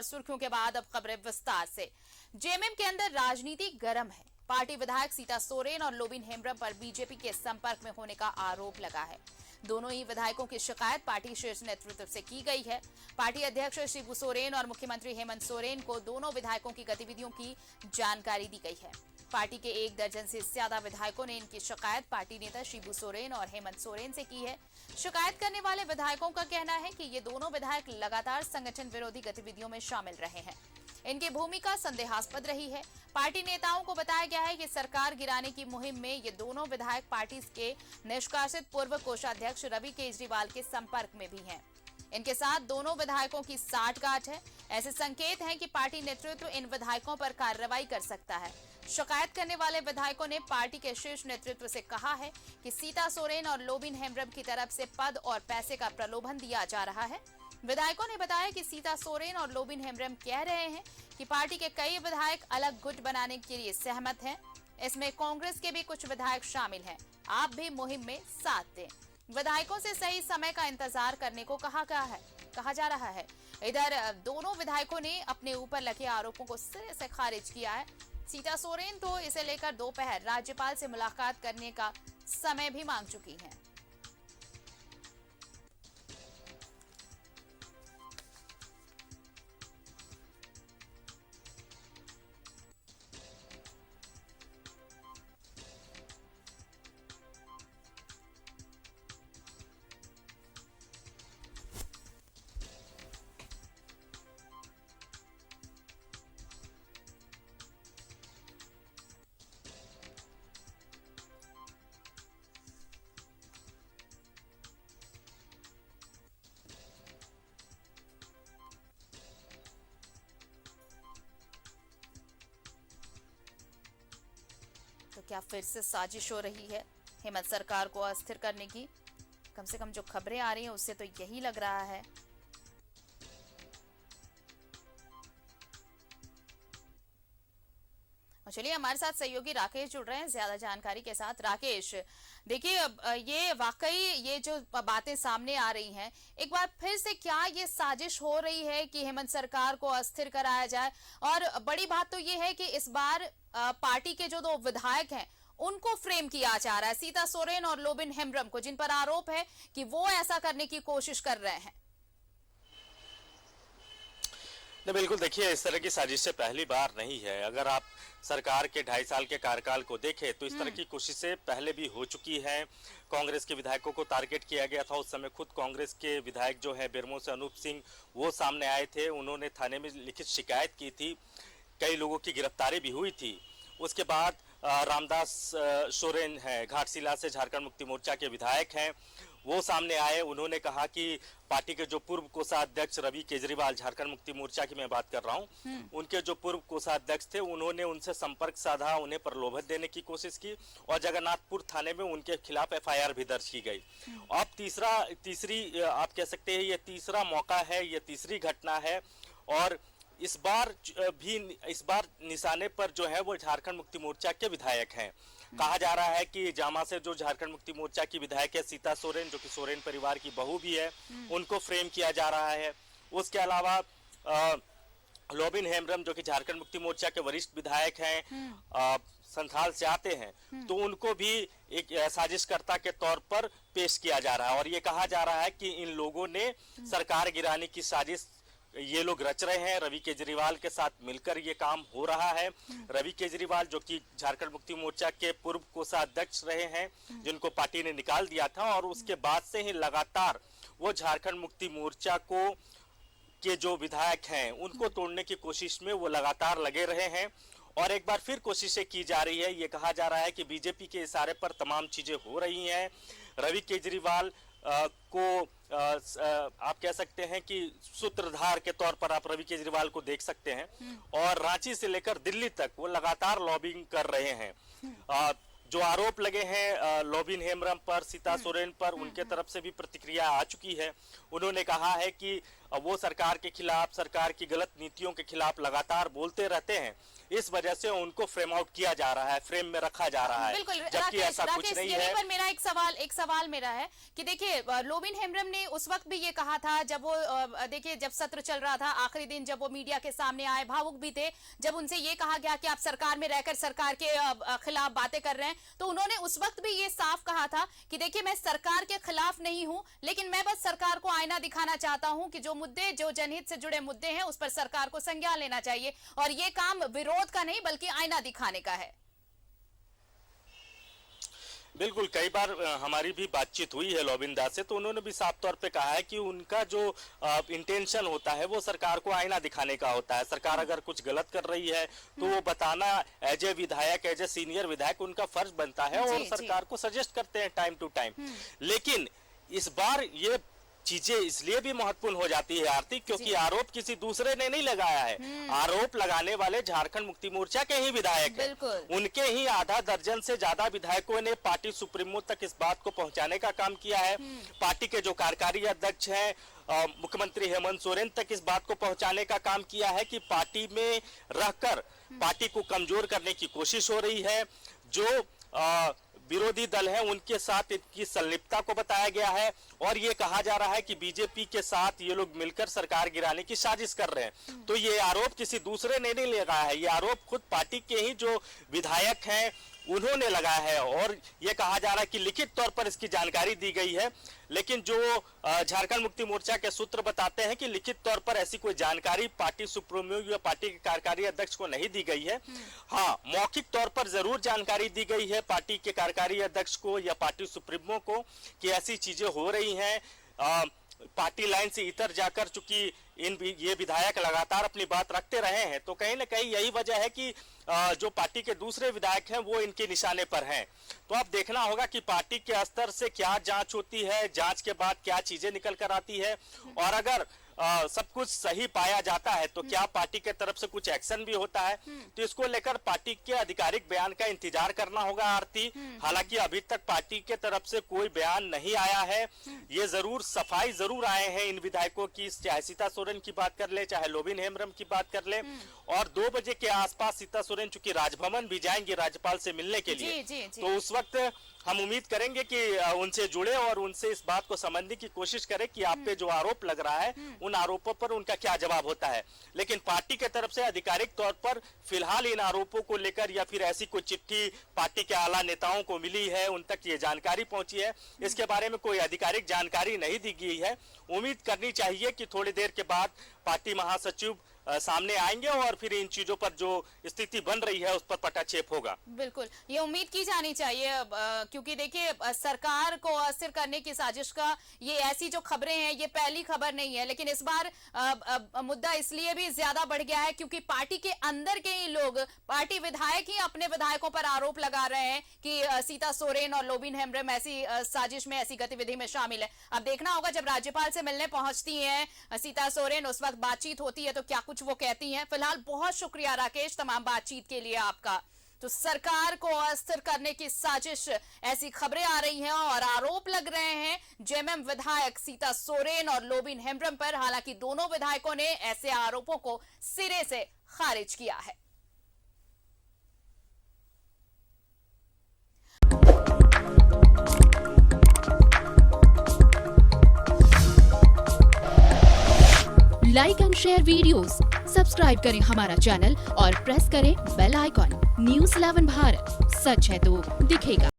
और सुर्खियों के बाद अब खबरें विस्तार से। जेएमएम के अंदर राजनीति गर्म है। पार्टी विधायक सीता सोरेन और लोबिन हेम्ब्रम पर बीजेपी के संपर्क में होने का आरोप लगा है। दोनों ही विधायकों की शिकायत पार्टी शीर्ष नेतृत्व से की गई है। पार्टी अध्यक्ष शिबू सोरेन और मुख्यमंत्री हेमंत सोरेन को दोनों विधायकों की गतिविधियों की जानकारी दी गई है। पार्टी के 1 दर्जन से ज्यादा विधायकों ने इनकी शिकायत पार्टी नेता शिबू सोरेन और हेमंत सोरेन से की है। शिकायत करने वाले विधायकों का कहना है कि ये दोनों विधायक लगातार संगठन विरोधी गतिविधियों में शामिल रहे हैं। इनकी भूमिका संदेहास्पद रही है। पार्टी नेताओं को बताया गया है कि सरकार गिराने की मुहिम में ये दोनों विधायक पार्टी के निष्कासित पूर्व कोषाध्यक्ष रवि केजरीवाल के संपर्क में भी हैं। इनके साथ दोनों विधायकों की साठगांठ है। ऐसे संकेत हैं कि पार्टी नेतृत्व इन विधायकों पर कार्रवाई कर सकता है। शिकायत करने वाले विधायकों ने पार्टी के शीर्ष नेतृत्व से कहा है कि सीता सोरेन और लोबिन हेम्ब्रम की तरफ से पद और पैसे का प्रलोभन दिया जा रहा है। विधायकों ने बताया कि सीता सोरेन और लोबिन हेम्ब्रम कह रहे हैं कि पार्टी के कई विधायक अलग गुट बनाने के लिए सहमत हैं। इसमें कांग्रेस के भी कुछ विधायक शामिल हैं। आप भी मुहिम में साथ दें। विधायकों से सही समय का इंतजार करने को कहा जा रहा है। इधर दोनों विधायकों ने अपने ऊपर लगे आरोपों को सिरे से खारिज किया है। सीता सोरेन तो इसे लेकर दोपहर राज्यपाल से मुलाकात करने का समय भी मांग चुकी हैं। तो क्या फिर से साजिश हो रही है हेमंत सरकार को अस्थिर करने की? कम से कम जो खबरें आ रही हैं उससे तो यही लग रहा है। और चलिए हमारे साथ सहयोगी राकेश जुड़ रहे हैं ज्यादा जानकारी के साथ। राकेश, देखिए ये वाकई ये जो बातें सामने आ रही हैं, एक बार फिर से क्या ये साजिश हो रही है कि हेमंत सरकार को अस्थिर कराया जाए? और बड़ी बात तो ये है कि इस बार पार्टी के जो 2 विधायक हैं उनको फ्रेम किया जा रहा है, सीता सोरेन और लोबिन हेम्ब्रम को, जिन पर आरोप है कि वो ऐसा करने की कोशिश कर रहे हैं। नहीं, बिल्कुल। देखिए, इस तरह की साजिश से पहली बार नहीं है। अगर आप सरकार के 2.5 साल के कार्यकाल को देखें तो इस तरह की कोशिशें पहले भी हो चुकी हैं। कांग्रेस के विधायकों को टारगेट किया गया था। उस समय खुद कांग्रेस के विधायक जो है बेरमो से अनूप सिंह, वो सामने आए थे। उन्होंने थाने में लिखित शिकायत की थी। कई लोगों की गिरफ्तारी भी हुई थी। उसके बाद रामदास सोरेन है, घाटशिला से झारखंड मुक्ति मोर्चा के विधायक हैं, वो सामने आए। उन्होंने कहा कि पार्टी के जो पूर्व कोषाध्यक्ष रवि केजरीवाल, झारखंड मुक्ति मोर्चा की मैं बात कर रहा हूँ, उनके जो पूर्व कोषाध्यक्ष थे, उन्होंने उनसे संपर्क साधा, उन्हें प्रलोभन देने की कोशिश की और जगन्नाथपुर थाने में उनके खिलाफ FIR भी दर्ज की गई। अब तीसरी आप कह सकते हैं ये तीसरा मौका है, ये तीसरी घटना है। और इस बार निशाने पर जो है वो झारखंड मुक्ति मोर्चा के विधायक हैं। कहा जा रहा है कि जामा से जो झारखंड मुक्ति मोर्चा की विधायक है सीता सोरेन, जो कि सोरेन परिवार की बहू भी है, उनको फ्रेम किया जा रहा है। उसके अलावा लोबिन हेम्ब्रम, जो कि झारखंड मुक्ति मोर्चा के वरिष्ठ विधायक हैं, संथाल से आते हैं, तो उनको भी एक साजिशकर्ता के तौर पर पेश किया जा रहा है। और ये कहा जा रहा है कि इन लोगों ने सरकार गिराने की साजिश ये लोग रच रहे हैं। रवि केजरीवाल के साथ मिलकर ये काम हो रहा है। रवि केजरीवाल, जो कि झारखंड मुक्ति मोर्चा के पूर्व कोषाध्यक्ष रहे हैं, जिनको पार्टी ने निकाल दिया था, और उसके बाद से ही लगातार वो झारखंड मुक्ति मोर्चा के जो विधायक हैं उनको तोड़ने की कोशिश में वो लगातार लगे रहे हैं। और एक बार फिर कोशिशें की जा रही है। ये कहा जा रहा है कि बीजेपी के इशारे पर तमाम चीजें हो रही हैं। रवि केजरीवाल को आप कह सकते हैं कि सूत्रधार के तौर पर आप रवि केजरीवाल को देख सकते हैं। और रांची से लेकर दिल्ली तक वो लगातार लॉबिंग कर रहे हैं। जो आरोप लगे हैं लोबिन हेम्ब्रम पर, सीता सोरेन पर, उनके तरफ से भी प्रतिक्रिया आ चुकी है। उन्होंने कहा है कि वो सरकार के खिलाफ, सरकार की गलत नीतियों के खिलाफ लगातार बोलते रहते हैं। इस वजह से उनको फ्रेम आउट किया जा रहा है, फ्रेम में रखा जा रहा है, बिल्कुल। जबकि ऐसा कुछ नहीं है। पर मेरा एक सवाल मेरा है कि देखिए, लोबिन हेम्ब्रम ने उस वक्त भी ये कहा था जब वो देखिए जब सत्र चल रहा था, आखिरी दिन जब वो मीडिया के सामने आए, भावुक भी थे, जब उनसे ये कहा गया कि आप सरकार में रहकर सरकार के खिलाफ बातें कर रहे हैं, तो उन्होंने उस वक्त भी ये साफ कहा था कि देखिए मैं सरकार के खिलाफ नहीं हूं, लेकिन मैं बस सरकार को आईना दिखाना चाहता हूं कि जो मुद्दे, जो जनहित से जुड़े मुद्दे हैं, उस पर सरकार को संज्ञान लेना चाहिए, और ये काम विरोध का नहीं बल्कि आईना दिखाने का है। बिल्कुल, कई बार हमारी भी बातचीत हुई है लोबिन दास से, तो उन्होंने भी साफ तौर पे कहा है कि उनका जो इंटेंशन होता है वो सरकार को आईना दिखाने का होता है। सरकार अगर कुछ गलत कर रही है तो वो बताना एज ए विधायक, एज ए सीनियर विधायक उनका फर्ज बनता है, और सरकार को सजेस्ट करते हैं टाइम टू टाइम। लेकिन इस बार ये चीजें इसलिए भी महत्वपूर्ण हो जाती है आरती, क्योंकि आरोप किसी दूसरे ने नहीं लगाया है। आरोप लगाने वाले झारखंड मुक्ति मोर्चा के ही विधायक हैं। उनके ही आधा दर्जन से ज्यादा विधायकों ने पार्टी सुप्रीमो तक इस बात को पहुंचाने का काम किया है। पार्टी के जो कार्यकारी अध्यक्ष हैं, मुख्यमंत्री हेमंत सोरेन तक इस बात को पहुंचाने का काम किया है कि पार्टी में रहकर पार्टी को कमजोर करने की कोशिश हो रही है। जो विरोधी दल है उनके साथ इनकी संलिप्तता को बताया गया है, और ये कहा जा रहा है कि बीजेपी के साथ ये लोग मिलकर सरकार गिराने की साजिश कर रहे हैं। तो ये आरोप किसी दूसरे ने नहीं लगाया है, ये आरोप खुद पार्टी के ही जो विधायक हैं उन्होंने लगाया है, और ये कहा जा रहा है कि लिखित तौर पर इसकी जानकारी दी गई है। लेकिन जो झारखंड मुक्ति मोर्चा के सूत्र बताते हैं कि लिखित तौर पर ऐसी कोई जानकारी पार्टी सुप्रीमो या पार्टी के कार्यकारी अध्यक्ष को नहीं दी गई है। हाँ, मौखिक तौर पर जरूर जानकारी दी गई है पार्टी के कार्यकारी अध्यक्ष को या पार्टी सुप्रीमो को कि ऐसी चीजें हो रही हैं। पार्टी लाइन से इतर जाकर, चूंकि ये विधायक लगातार अपनी बात रखते रहे हैं, तो कहीं ना कहीं यही वजह है कि जो पार्टी के दूसरे विधायक हैं वो इनके निशाने पर हैं। तो अब देखना होगा कि पार्टी के स्तर से क्या जांच होती है, जांच के बाद क्या चीजें निकल कर आती है, और अगर सब कुछ सही पाया जाता है तो क्या पार्टी के तरफ से कुछ एक्शन भी होता है। तो इसको लेकर पार्टी के आधिकारिक बयान का इंतजार करना होगा आरती। हालांकि अभी तक पार्टी के तरफ से कोई बयान नहीं आया है। ये जरूर सफाई जरूर आए हैं इन विधायकों की, चाहे सीता सोरेन की बात कर ले, चाहे लोबिन हेम्ब्रम की बात कर ले। और 2 बजे के आसपास सीता सोरेन चूंकि राजभवन भी जाएंगे राज्यपाल से मिलने के लिए, तो उस वक्त हम उम्मीद करेंगे कि उनसे जुड़े और उनसे इस बात को समझने की कोशिश करें कि आप पे जो आरोप लग रहा है उन आरोपों पर उनका क्या जवाब होता है। लेकिन पार्टी के तरफ से आधिकारिक तौर पर फिलहाल इन आरोपों को लेकर या फिर ऐसी कोई चिट्ठी पार्टी के आला नेताओं को मिली है, उन तक ये जानकारी पहुंची है, इसके बारे में कोई आधिकारिक जानकारी नहीं दी गई है। उम्मीद करनी चाहिए कि थोड़ी देर के बाद पार्टी महासचिव सामने आएंगे और फिर इन चीजों पर जो स्थिति बन रही है उस पर पटाक्षेप होगा। बिल्कुल, ये उम्मीद की जानी चाहिए, क्योंकि देखिए सरकार को अस्थिर करने की साजिश का ये ऐसी जो खबरें हैं ये पहली खबर नहीं है, लेकिन इस बार मुद्दा इसलिए भी ज्यादा बढ़ गया है क्योंकि पार्टी के अंदर के ही लोग, पार्टी विधायक ही अपने विधायकों पर आरोप लगा रहे हैं कि सीता सोरेन और लोबिन हेम्ब्रम ऐसी साजिश में, ऐसी गतिविधि में शामिल है। अब देखना होगा जब राज्यपाल से मिलने पहुंचती हैं सीता सोरेन, उस वक्त बातचीत होती है तो क्या कुछ वो कहती हैं। फिलहाल बहुत शुक्रिया राकेश तमाम बातचीत के लिए आपका। तो सरकार को अस्थिर करने की साजिश, ऐसी खबरें आ रही हैं और आरोप लग रहे हैं जेएमएम विधायक सीता सोरेन और लोबिन हेम्ब्रम पर। हालांकि दोनों विधायकों ने ऐसे आरोपों को सिरे से खारिज किया है। Like and share videos, subscribe करें हमारा चैनल और प्रेस करें बेल आइकॉन। न्यूज़ 11 भारत, सच है तो दिखेगा।